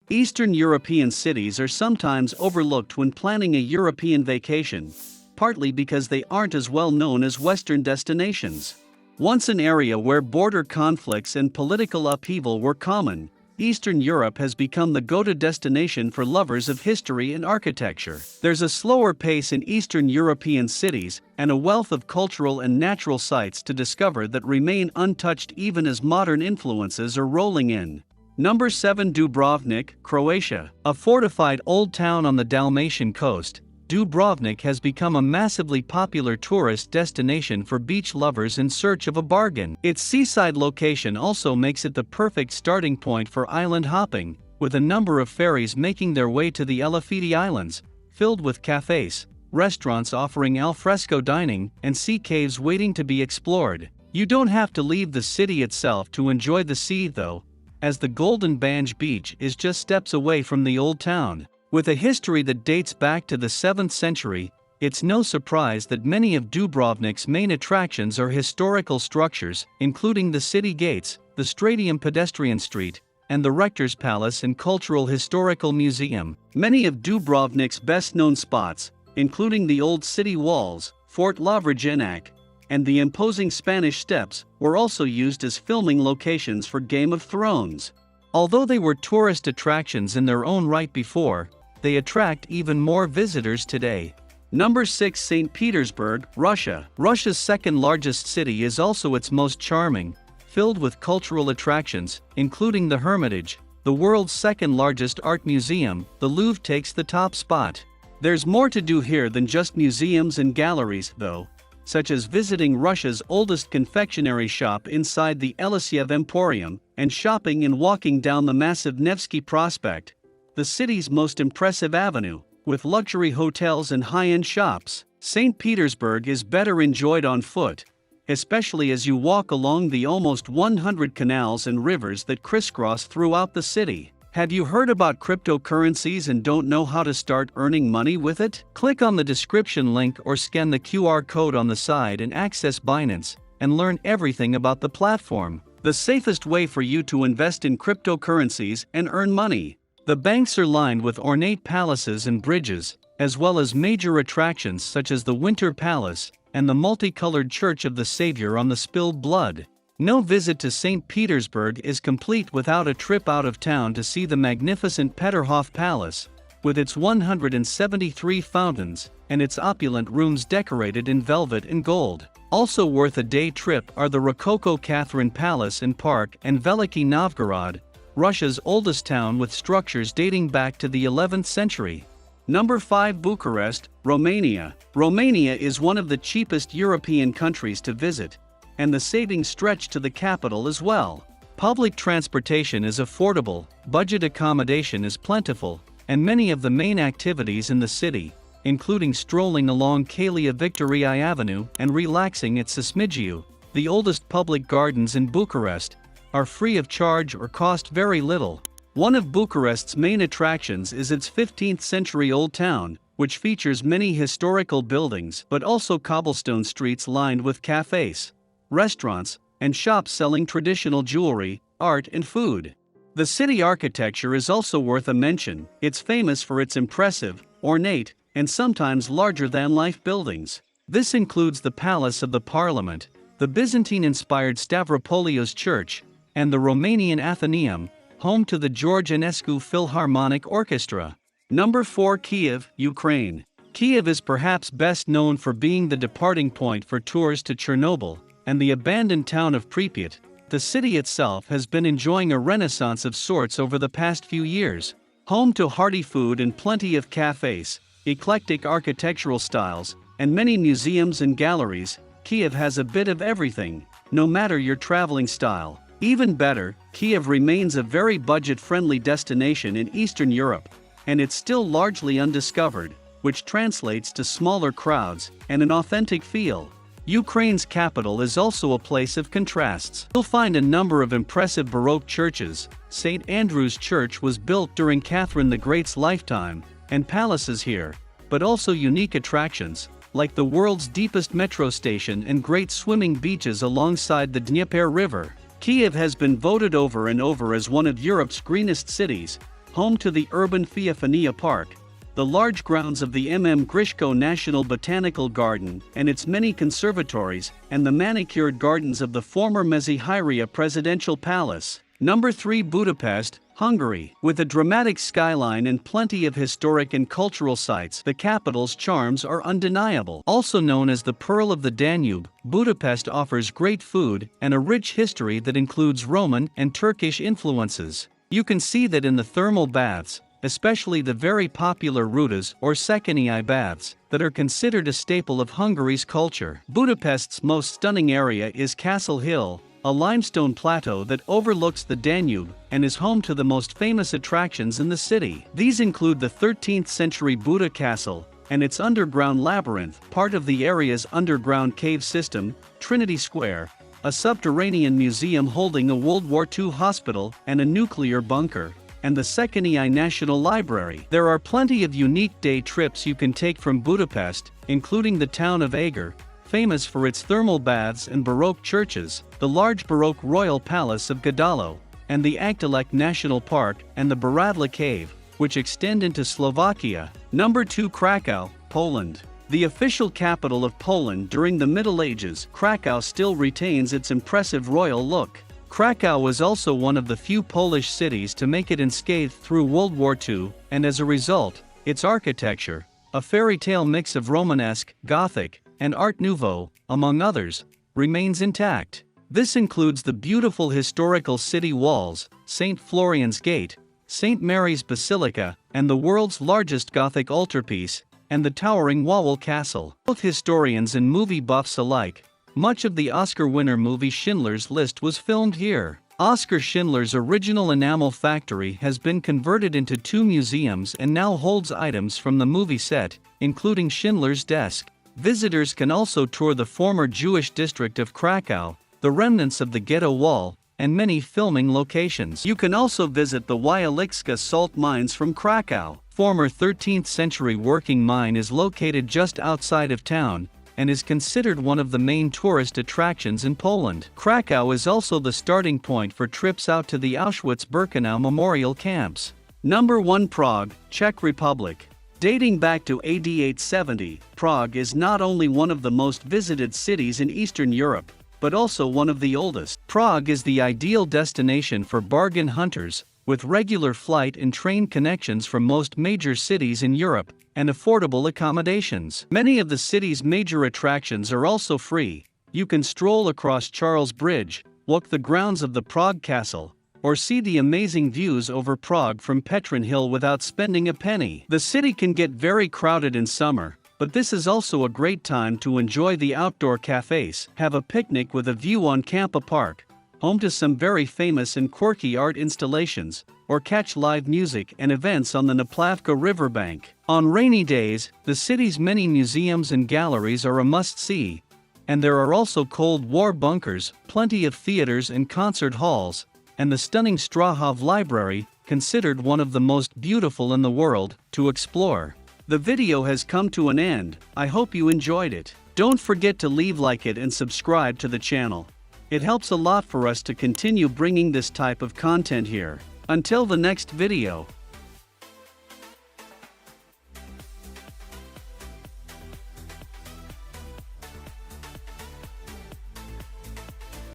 Eastern European cities are sometimes overlooked when planning a European vacation, partly because they aren't as well known as Western destinations. Once an area where border conflicts and political upheaval were common, Eastern Europe has become the go-to destination for lovers of history and architecture. There's a slower pace in Eastern European cities and a wealth of cultural and natural sites to discover that remain untouched even as modern influences are rolling in. Number 7. Dubrovnik, Croatia. A fortified old town on the Dalmatian coast, Dubrovnik has become a massively popular tourist destination for beach lovers in search of a bargain. Its seaside location also makes it the perfect starting point for island hopping, with a number of ferries making their way to the Elafiti Islands, filled with cafes, restaurants offering alfresco dining, and sea caves waiting to be explored. You don't have to leave the city itself to enjoy the sea though, as the Golden Banj beach is just steps away from the old town. With a history that dates back to the 7th century, it's no surprise that many of Dubrovnik's main attractions are historical structures, including the city gates, the Stadium Pedestrian Street, and the Rector's Palace and Cultural Historical Museum. Many of Dubrovnik's best-known spots, including the old city walls, Fort Lovrejenac, and the imposing Spanish Steps, were also used as filming locations for Game of Thrones. Although they were tourist attractions in their own right before, they attract even more visitors today. Number 6. St. Petersburg, Russia. Russia's second largest city is also its most charming, filled with cultural attractions, including the Hermitage, the world's second largest art museum. The Louvre takes the top spot. There's more to do here than just museums and galleries, though, such as visiting Russia's oldest confectionery shop inside the Elisiev Emporium, and shopping and walking down the massive Nevsky Prospect, the city's most impressive avenue, with luxury hotels and high-end shops. St. Petersburg is better enjoyed on foot, especially as you walk along the almost 100 canals and rivers that crisscross throughout the city. Have you heard about cryptocurrencies and don't know how to start earning money with it? Click on the description link or scan the QR code on the side and access Binance, and learn everything about the platform. The safest way for you to invest in cryptocurrencies and earn money. The banks are lined with ornate palaces and bridges, as well as major attractions such as the Winter Palace and the multicolored Church of the Savior on the Spilled Blood. No visit to St. Petersburg is complete without a trip out of town to see the magnificent Peterhof Palace, with its 173 fountains and its opulent rooms decorated in velvet and gold. Also worth a day trip are the Rococo Catherine Palace and Park and Veliki Novgorod, Russia's oldest town with structures dating back to the 11th century. Number 5. Bucharest, Romania. Romania is one of the cheapest European countries to visit, and the savings stretch to the capital as well. Public transportation is affordable, budget accommodation is plentiful, and many of the main activities in the city, including strolling along Calia Victoriei Avenue and relaxing at Sismigiu, the oldest public gardens in Bucharest, are free of charge or cost very little. One of Bucharest's main attractions is its 15th-century old town, which features many historical buildings but also cobblestone streets lined with cafes, restaurants, and shops selling traditional jewelry, art and food. The city architecture is also worth a mention. It's famous for its impressive, ornate, and sometimes larger-than-life buildings. This includes the Palace of the Parliament, the Byzantine-inspired Stavropolios Church, and the Romanian Athenaeum, home to the George Enescu Philharmonic Orchestra. Number 4. Kiev, Ukraine. Kiev is perhaps best known for being the departing point for tours to Chernobyl and the abandoned town of Pripyat. The city itself has been enjoying a renaissance of sorts over the past few years. Home to hearty food and plenty of cafes, eclectic architectural styles, and many museums and galleries, Kiev has a bit of everything, no matter your traveling style. Even better, Kiev remains a very budget-friendly destination in Eastern Europe, and it's still largely undiscovered, which translates to smaller crowds and an authentic feel. Ukraine's capital is also a place of contrasts. You'll find a number of impressive Baroque churches. St. Andrew's Church was built during Catherine the Great's lifetime, and palaces here, but also unique attractions, like the world's deepest metro station and great swimming beaches alongside the Dnieper River. Kiev has been voted over and over as one of Europe's greenest cities, home to the urban Fiefania Park, the large grounds of the Grishko National Botanical Garden and its many conservatories, and the manicured gardens of the former Mezihirya Presidential Palace. Number 3. Budapest, Hungary. With a dramatic skyline and plenty of historic and cultural sites, the capital's charms are undeniable. Also known as the Pearl of the Danube, Budapest offers great food and a rich history that includes Roman and Turkish influences. You can see that in the thermal baths, especially the very popular Rudas or Székényi baths, that are considered a staple of Hungary's culture. Budapest's most stunning area is Castle Hill, a limestone plateau that overlooks the Danube and is home to the most famous attractions in the city. These include the 13th-century Buda Castle and its underground labyrinth, part of the area's underground cave system, Trinity Square, a subterranean museum holding a World War II hospital and a nuclear bunker, and the Székényi National Library. There are plenty of unique day trips you can take from Budapest, including the town of Eger, famous for its thermal baths and Baroque churches, the large Baroque royal palace of Godalo, and the Agdalek National Park and the Baradla Cave, which extend into Slovakia. Number 2. Krakow, Poland. The official capital of Poland during the Middle Ages, Krakow still retains its impressive royal look. Krakow was also one of the few Polish cities to make it unscathed through World War II, and as a result, its architecture, a fairy tale mix of Romanesque, Gothic, and Art Nouveau, among others, remains intact. This includes the beautiful historical city walls, St. Florian's Gate, St. Mary's Basilica, and the world's largest Gothic altarpiece, and the towering Wawel Castle. Both historians and movie buffs alike, much of the Oscar winner movie Schindler's List was filmed here. Oskar Schindler's original enamel factory has been converted into 2 museums and now holds items from the movie set, including Schindler's desk. Visitors can also tour the former Jewish district of Krakow, the remnants of the ghetto wall, and many filming locations. You can also visit the Wieliczka salt mines from Krakow. Former 13th century working mine is located just outside of town, and is considered one of the main tourist attractions in Poland. Krakow is also the starting point for trips out to the Auschwitz-Birkenau memorial camps. Number 1. Prague, Czech Republic. Dating back to AD 870, Prague is not only one of the most visited cities in Eastern Europe, but also one of the oldest. Prague is the ideal destination for bargain hunters, with regular flight and train connections from most major cities in Europe, and affordable accommodations. Many of the city's major attractions are also free. You can stroll across Charles Bridge, walk the grounds of the Prague Castle, or see the amazing views over Prague from Petrin Hill without spending a penny. The city can get very crowded in summer, but this is also a great time to enjoy the outdoor cafes, have a picnic with a view on Kampa Park, home to some very famous and quirky art installations, or catch live music and events on the Naplavka riverbank. On rainy days, the city's many museums and galleries are a must-see, and there are also Cold War bunkers, plenty of theaters and concert halls, and the stunning Strahov Library, considered one of the most beautiful in the world, to explore. The video has come to an end. I hope you enjoyed it. Don't forget to like it and subscribe to the channel. It helps a lot for us to continue bringing this type of content here. Until the next video.